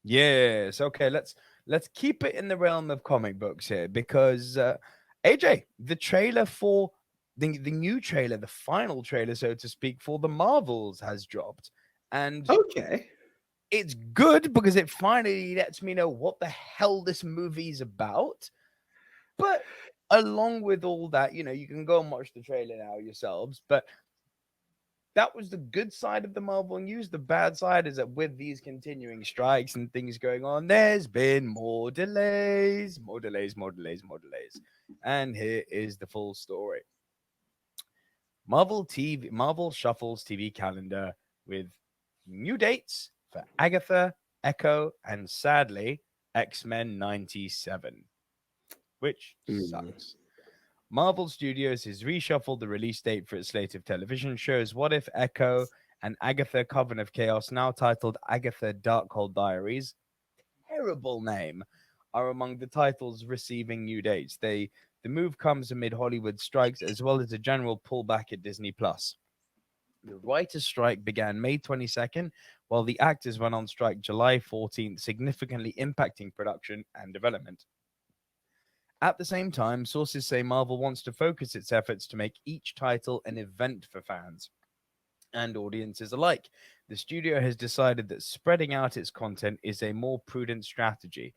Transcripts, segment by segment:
Yes. Okay. Let's keep it in the realm of comic books here because AJ, the trailer for the new trailer, the final trailer, so to speak, for the Marvels has dropped, and Okay. it's good because it finally lets me know what the hell this movie's about. But along with all that, you can go and watch the trailer now yourselves. But that was the good side of the Marvel news. The bad side is that with these continuing strikes and things going on, there's been more delays, more delays, more delays, more delays. And here is the full story. Marvel shuffles TV calendar with new dates for Agatha, Echo, and sadly, X-Men 97, which Hmm. sucks. Marvel Studios has reshuffled the release date for its slate of television shows. What If, Echo, and Agatha Coven of Chaos, now titled Agatha Darkhold Diaries, terrible name, are among the titles receiving new dates. The move comes amid Hollywood strikes as well as a general pullback at Disney Plus. The writers' strike began May 22nd, while the actors went on strike July 14th, significantly impacting production and development. At the same time, sources say Marvel wants to focus its efforts to make each title an event for fans and audiences alike. The studio has decided that spreading out its content is a more prudent strategy.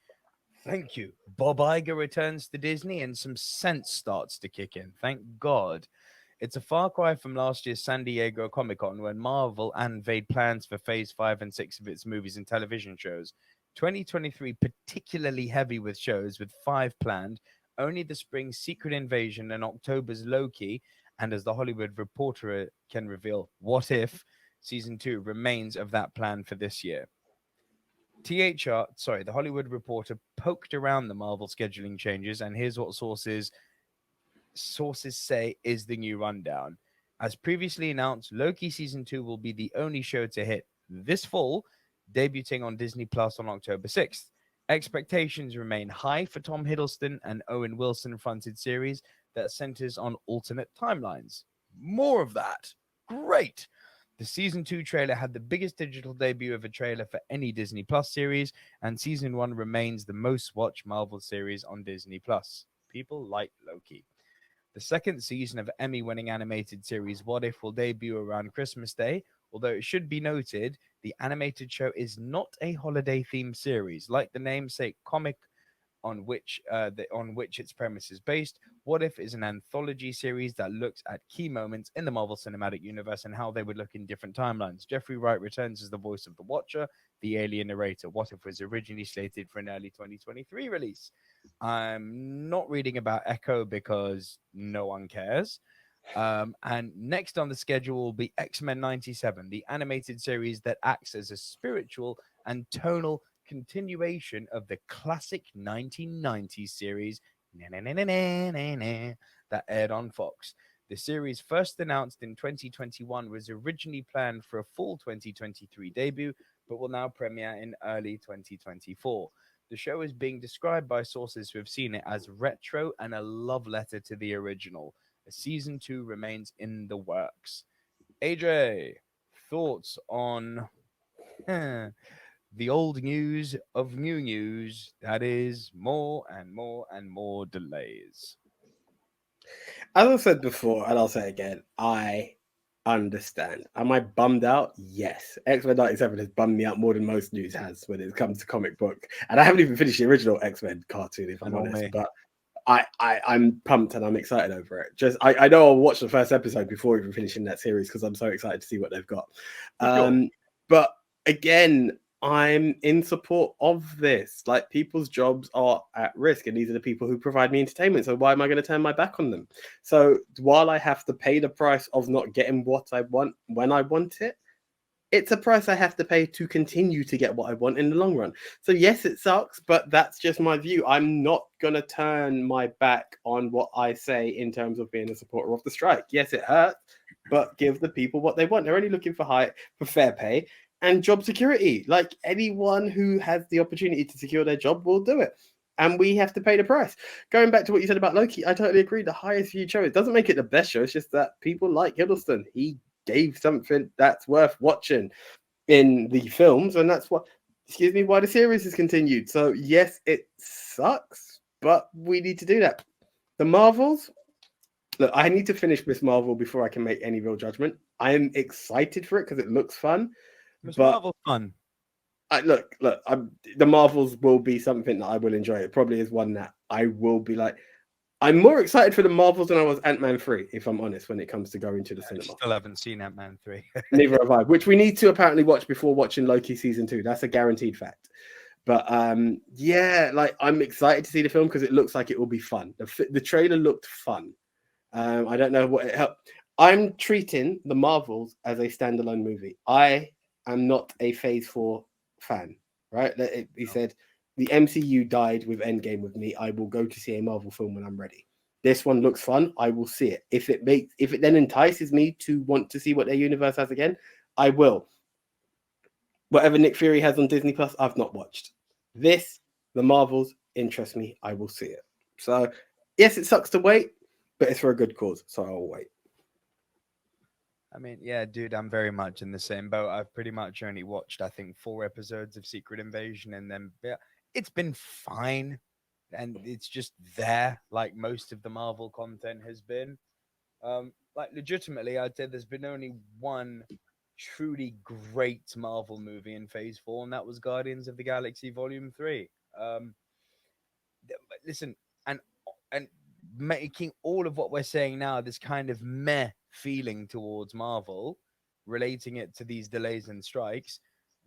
Thank you. Bob Iger returns to Disney and some sense starts to kick in. Thank God. It's a far cry from last year's San Diego Comic Con when Marvel unveiled plans for Phase 5 and 6 of its movies and television shows. 2023 particularly heavy with shows, with 5 planned, only the spring's Secret Invasion and October's Loki, and as the Hollywood Reporter can reveal, What If Season 2 remains of that plan for this year. The Hollywood Reporter poked around the Marvel scheduling changes, and here's what sources say is the new rundown. As previously announced, Loki season 2 will be the only show to hit this fall, debuting on Disney Plus on October 6th. Expectations remain high for Tom Hiddleston and Owen Wilson fronted series that centers on alternate timelines. More of that. Great. The season 2 trailer had the biggest digital debut of a trailer for any Disney Plus series, and season 1 remains the most watched Marvel series on Disney Plus. People like Loki. The second season of Emmy winning animated series What If will debut around Christmas Day, although it should be noted the animated show is not a holiday themed series. Like the namesake comic on which its premise is based, What If is an anthology series that looks at key moments in the Marvel Cinematic Universe and how they would look in different timelines. Jeffrey Wright returns as the voice of the Watcher, the alien narrator. What If was originally slated for an early 2023 release. I'm not reading about Echo because no one cares. And next on the schedule will be X-Men 97, the animated series that acts as a spiritual and tonal continuation of the classic 1990s series that aired on Fox. The series, first announced in 2021, was originally planned for a full 2023 debut, but will now premiere in early 2024. The show is being described by sources who have seen it as retro and a love letter to the original. A season 2 remains in the works. AJ, thoughts on the old news of new news, that is more and more and more delays? As I said before, and I'll say it again, I understand. Am I bummed out? Yes. X-Men 97 has bummed me out more than most news has when it comes to comic book. And I haven't even finished the original X-Men cartoon, if I'm And on honest. me. But I'm pumped and I'm excited over it. I know I'll watch the first episode before even finishing that series because I'm so excited to see what they've got. For sure. But again, I'm in support of this. Like, people's jobs are at risk, and these are the people who provide me entertainment. So why am I going to turn my back on them? So while I have to pay the price of not getting what I want when I want it, it's a price I have to pay to continue to get what I want in the long run. So yes, it sucks, but that's just my view. I'm not going to turn my back on what I say in terms of being a supporter of the strike. Yes, it hurts, but give the people what they want. They're only looking for fair pay and job security. Like, anyone who has the opportunity to secure their job will do it. And we have to pay the price. Going back to what you said about Loki, I totally agree. The highest viewed show, it doesn't make it the best show. It's just that people like Hiddleston. He gave something that's worth watching in the films, and that's what excuse me, why the series is continued. So yes, it sucks, but we need to do that. The Marvels. Look, I need to finish Miss Marvel before I can make any real judgment. I am excited for it because it looks fun, Miss but Marvel fun. the Marvels will be something that I will enjoy. It probably is one that I will be like. I'm more excited for the Marvels than I was Ant-Man 3, if I'm honest, when it comes to going to the I cinema. still haven't seen Ant-Man 3. Neither have I, which we need to apparently watch before watching Loki season 2. That's a guaranteed fact. But yeah, like I'm excited to see the film because it looks like it will be fun. The trailer looked fun. I don't know what it helped. I'm treating the Marvels as a standalone movie. I am not a Phase 4 fan, right? He said the MCU died with Endgame with me. I will go to see a Marvel film when I'm ready. This one looks fun. I will see it. If it then entices me to want to see what their universe has again, I will. Whatever Nick Fury has on Disney Plus, I've not watched. This, the Marvels, interest me. I will see it. So yes, it sucks to wait, but it's for a good cause, so I'll wait. I mean, yeah, dude, I'm very much in the same boat. I've pretty much only watched, I think, 4 episodes of Secret Invasion, and then yeah, it's been fine, and it's just there, like most of the Marvel content has been. Like legitimately, I'd say there's been only one truly great Marvel movie in Phase 4, and that was Guardians of the Galaxy Volume 3. Um, Listen, and and making all of what we're saying now this kind of meh feeling towards Marvel, relating it to these delays and strikes.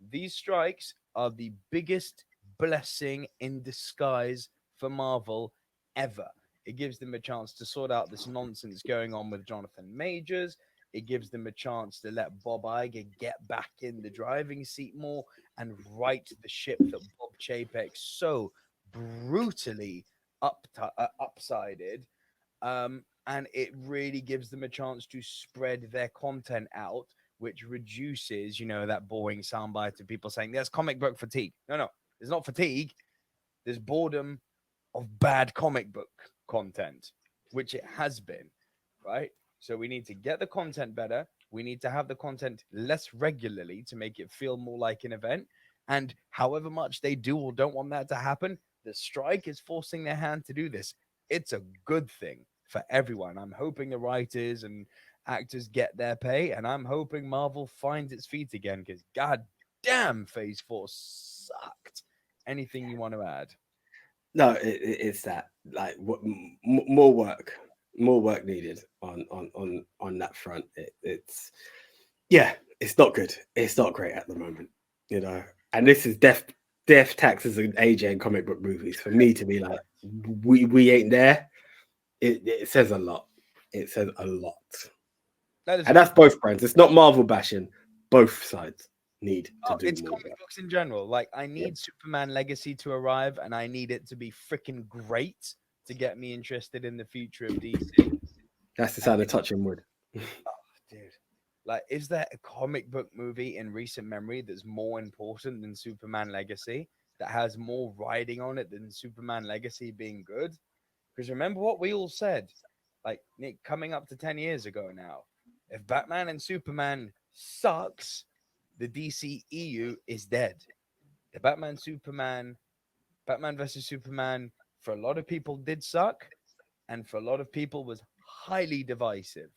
These strikes are the biggest blessing in disguise for Marvel ever. It gives them a chance to sort out this nonsense going on with Jonathan Majors. It gives them a chance to let Bob Iger get back in the driving seat more and right the ship that Bob Chapek so brutally upsided. And it really gives them a chance to spread their content out, which reduces, that boring soundbite of people saying there's comic book fatigue. No, there's not fatigue. There's boredom of bad comic book content, which it has been, right? So we need to get the content better. We need to have the content less regularly to make it feel more like an event. And however much they do or don't want that to happen, the strike is forcing their hand to do this. It's a good thing for everyone. I'm hoping the writers and actors get their pay, and I'm hoping Marvel finds its feet again because god damn, Phase 4 sucked. Anything you want to add? No, it's that like more work needed on that front. It's yeah, it's not good. It's not great at the moment, And this is death taxes and AJ and comic book movies for me to be like we ain't there. It says a lot. It says a lot, and that's both brands. It's not Marvel bashing. Both sides need to do it's more comic work. books in general. Like, I need Superman Legacy to arrive, and I need it to be freaking great to get me interested in the future of DC. That's the sound of touching wood. Oh, dude. Like, is there a comic book movie in recent memory that's more important than Superman Legacy, that has more riding on it than Superman Legacy being good? Because remember what we all said, like, Nick, coming up to 10 years ago now. If Batman and Superman sucks, the DC EU is dead. The Batman versus Superman, for a lot of people did suck, and for a lot of people was highly divisive.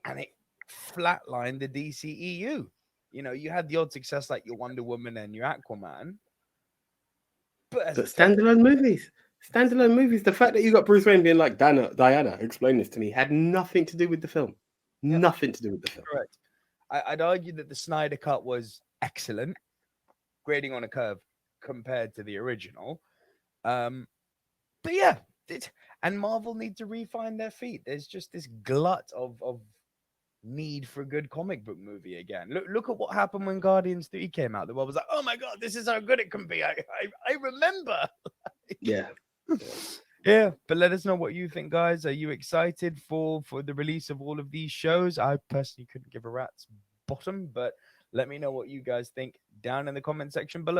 And it flatlined the DCEU. You had the odd success like your Wonder Woman and your Aquaman. But standalone movies. Standalone movies. The fact that you got Bruce Wayne being like, Diana, explain this to me, had nothing to do with the film. Yep. Nothing to do with the film. Correct. I'd argue that the Snyder Cut was excellent, grading on a curve compared to the original. But yeah, and Marvel need to refine their feet. There's just this glut of need for a good comic book movie again. Look at what happened when Guardians 3 came out. The world was like, oh my god, this is how good it can be. I remember. Yeah. Yeah, but let us know what you think, guys. Are you excited for the release of all of these shows? I personally couldn't give a rat's bottom, but let me know what you guys think down in the comment section below.